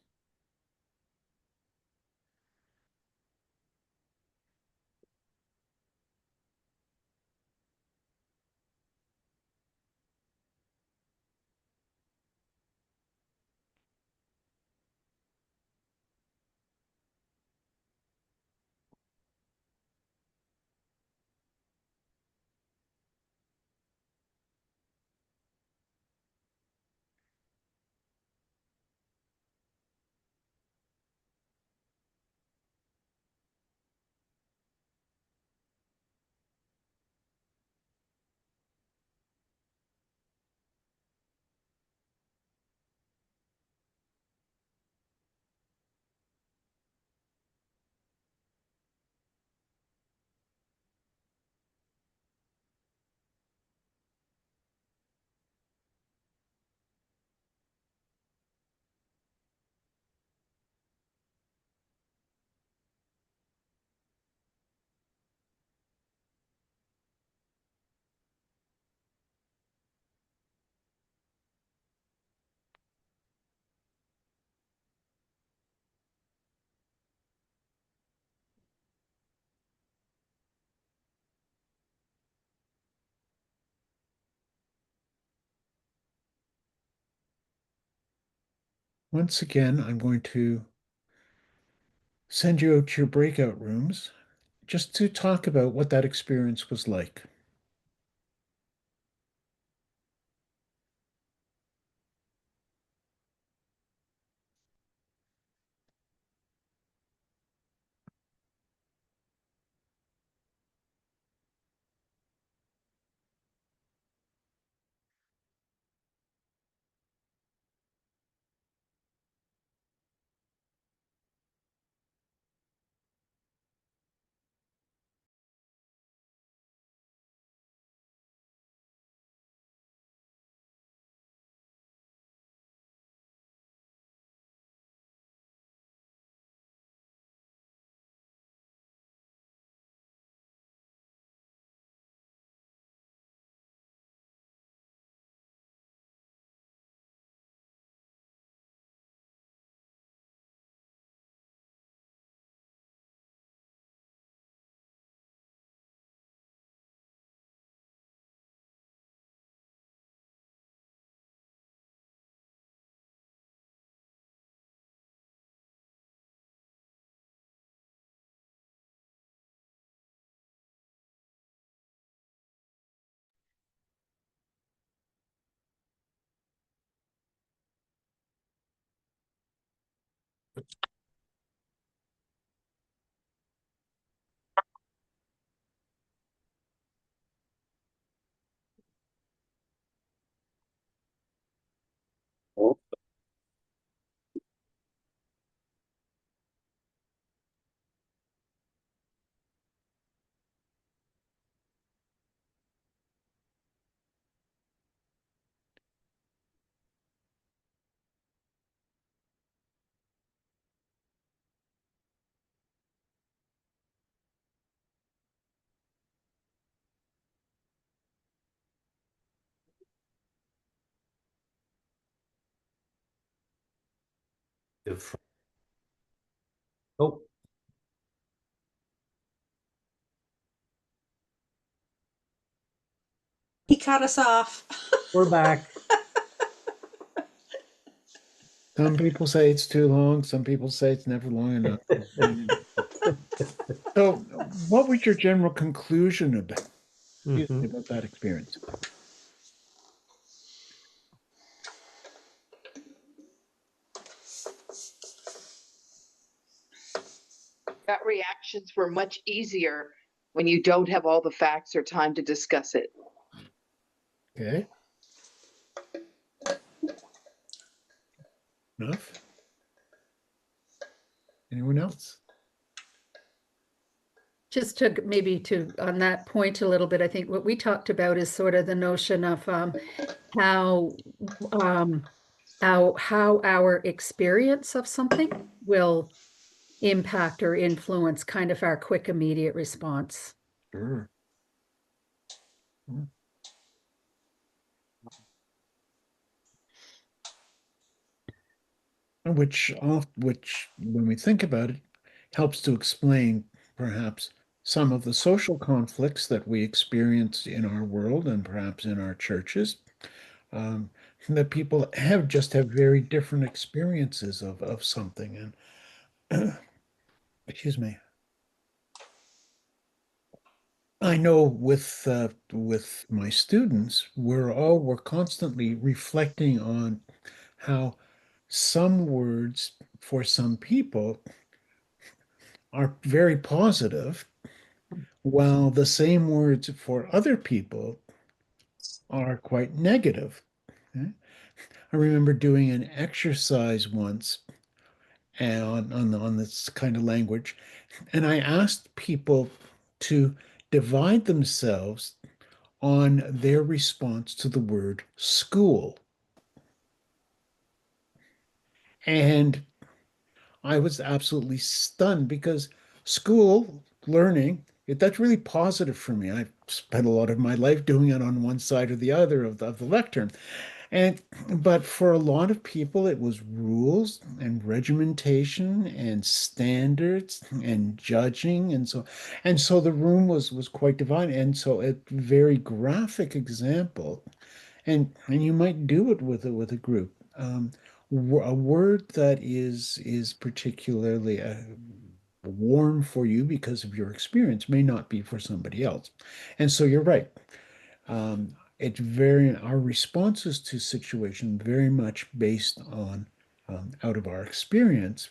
S1: Once again, I'm going to send you out to your breakout rooms just to talk about what that experience was like.
S7: Oh,
S8: He cut us off.
S7: We're back.
S1: Some people say it's too long. Some people say it's never long enough. So, what was your general conclusion about,
S7: Mhm.
S1: about that experience?
S3: Gut reactions were much easier when you don't have all the facts or time to discuss it.
S1: Okay. Enough? Anyone else?
S10: Just to maybe to on that point a little bit, I think what we talked about is sort of the notion of how how our experience of something will impact or influence kind of our quick immediate response.
S1: Sure. Which when we think about it, helps to explain perhaps some of the social conflicts that we experience in our world and perhaps in our churches. That people have very different experiences of something. And excuse me. I know with my students, we're constantly reflecting on how some words for some people are very positive, while the same words for other people are quite negative. Okay? I remember doing an exercise once on this kind of language, and I asked people to divide themselves on their response to the word school. And I was absolutely stunned because school learning, that's really positive for me. I've spent a lot of my life doing it on one side or the other of the lectern. And but for a lot of people, it was rules and regimentation and standards and judging, and so the room was quite divided. And so a very graphic example, and you might do it with a group. A word that is particularly warm for you because of your experience may not be for somebody else. And so you're right. It's very, our responses to situation very much based on out of our experience.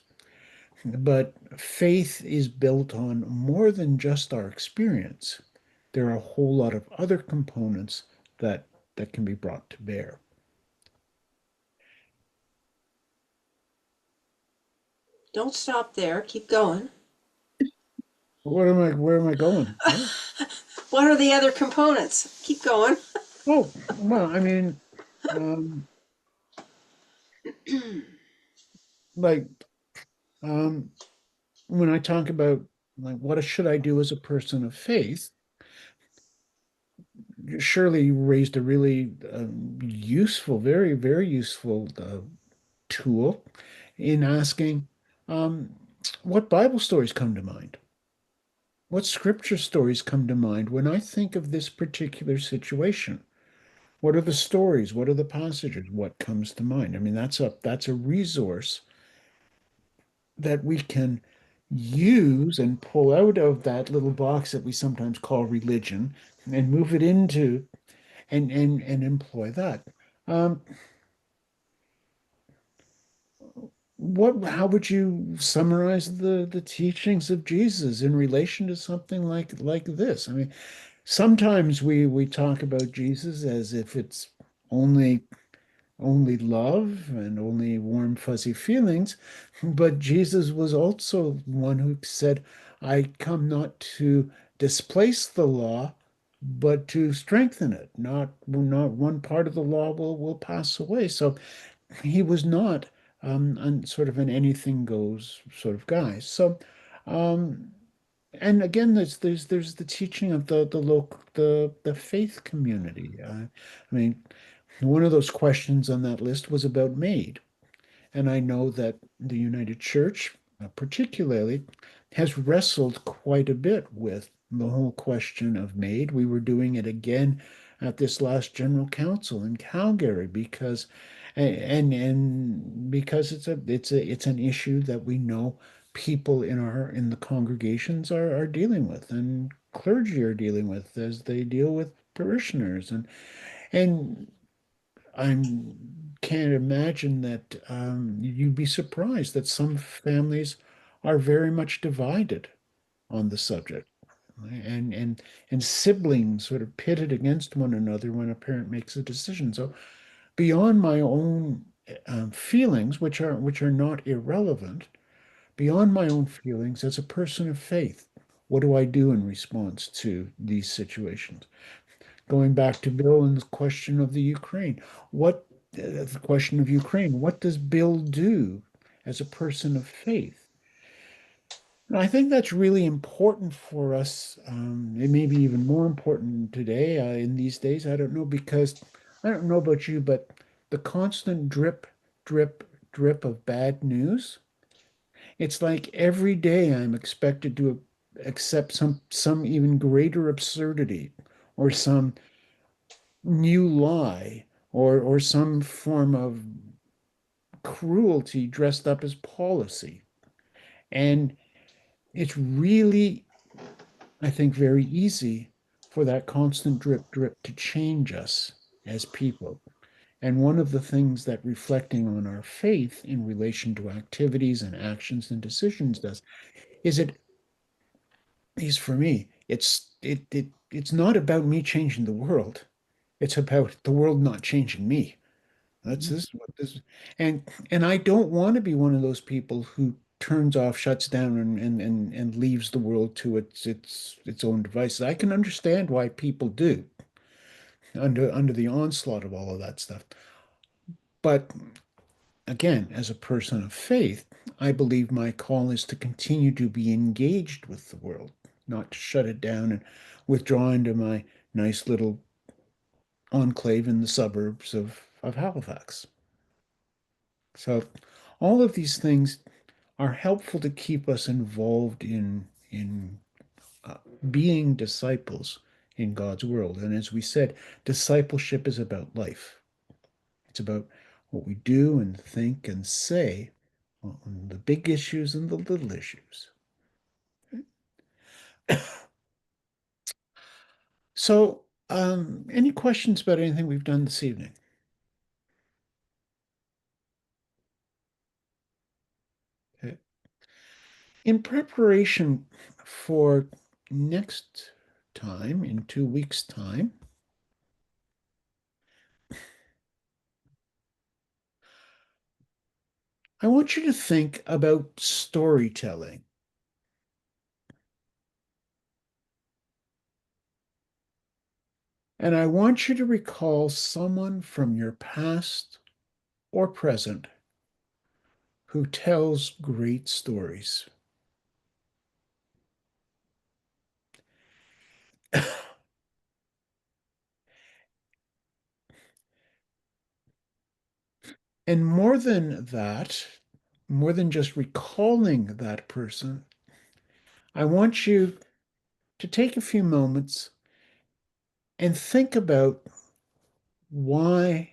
S1: But faith is built on more than just our experience. There are a whole lot of other components that can be brought to bear.
S8: Don't stop there. Keep going.
S1: Where am I going?
S8: What are the other components? Keep going.
S1: Oh, well, I mean, um, like, when I talk about like what should I do as a person of faith, Shirley you raised a really useful, very, very useful tool in asking, um, what Bible stories come to mind? What scripture stories come to mind when I think of this particular situation? What are the stories? What are the passages? What comes to mind? I mean, that's a resource that we can use and pull out of that little box that we sometimes call religion and move it into and employ that. Um, how would you summarize the teachings of Jesus in relation to something like this? I mean, sometimes we talk about Jesus as if it's only love and only warm, fuzzy feelings. But Jesus was also one who said, I come not to displace the law, but to strengthen it. Not one part of the law will pass away. So he was not sort of an anything goes sort of guy. So, um, and again, there's the teaching of the local the faith community. I mean, one of those questions on that list was about MAID. And I know that the United Church, particularly, has wrestled quite a bit with the whole question of MAID. We were doing it again at this last general council in Calgary because and because it's an issue that we know people in the congregations are dealing with and clergy are dealing with as they deal with parishioners and I can't imagine that you'd be surprised that some families are very much divided on the subject and siblings sort of pitted against one another when a parent makes a decision. So beyond my own feelings, which are not irrelevant, beyond my own feelings as a person of faith, what do I do in response to these situations? Going back to Bill and the question of the Ukraine, the question of Ukraine, what does Bill do as a person of faith? And I think that's really important for us. It may be even more important today, in these days. I don't know, because I don't know about you, but the constant drip, drip, drip of bad news, it's like every day I'm expected to accept some even greater absurdity or some new lie or some form of cruelty dressed up as policy. And it's really, I think, very easy for that constant drip drip to change us as people. And one of the things that reflecting on our faith in relation to activities and actions and decisions does is it is for me, it's not about me changing the world. It's about the world not changing me. That's this what this and I don't want to be one of those people who turns off, shuts down and leaves the world to its own devices. I can understand why people do under the onslaught of all of that stuff. But again, as a person of faith, I believe my call is to continue to be engaged with the world, not to shut it down and withdraw into my nice little enclave in the suburbs of Halifax. So all of these things are helpful to keep us involved in being disciples in God's world. And as we said, discipleship is about life. It's about what we do and think and say on the big issues and the little issues. So, any questions about anything we've done this evening? Okay. In preparation for next time, in 2 weeks' time, I want you to think about storytelling. And I want you to recall someone from your past or present who tells great stories. And more than that, more than just recalling that person, I want you to take a few moments and think about why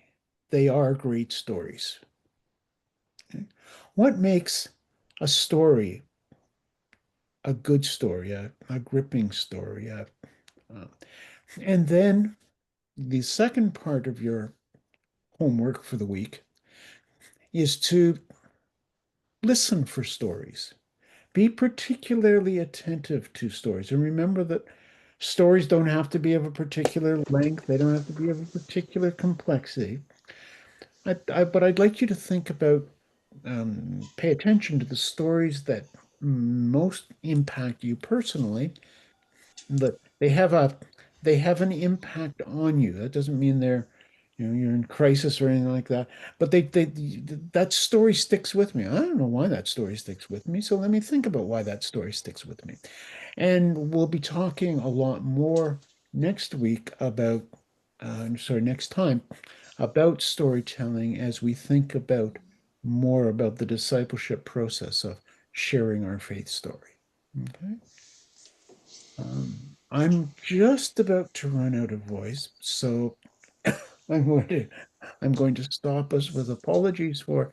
S1: they are great stories. Okay? What makes a story a good story, a gripping story? And then the second part of your homework for the week is to listen for stories. Be particularly attentive to stories. And remember that stories don't have to be of a particular length, they don't have to be of a particular complexity. But I'd like you to think about, pay attention to the stories that most impact you personally, that they have an impact on you. That doesn't mean you're in crisis or anything like that. But that story sticks with me. I don't know why that story sticks with me. So let me think about why that story sticks with me. And we'll be talking a lot more next week about, next time about storytelling as we think about more about the discipleship process of sharing our faith story. Okay. I'm just about to run out of voice, so I'm going to stop us with apologies for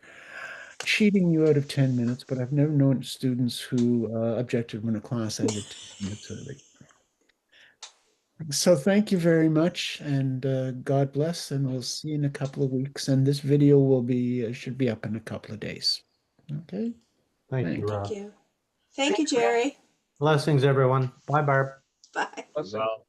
S1: cheating you out of 10 minutes, but I've never known students who objected when a class ended 10 minutes early. So thank you very much, and God bless, and we'll see you in a couple of weeks. And this video will be should be up in a couple of days. Okay.
S7: Thank you,
S1: Thanks.
S7: Rob.
S8: Thank you. Thank you, Jerry.
S7: Blessings, everyone. Bye, Barb.
S8: Bye.
S6: Let's-
S2: Well,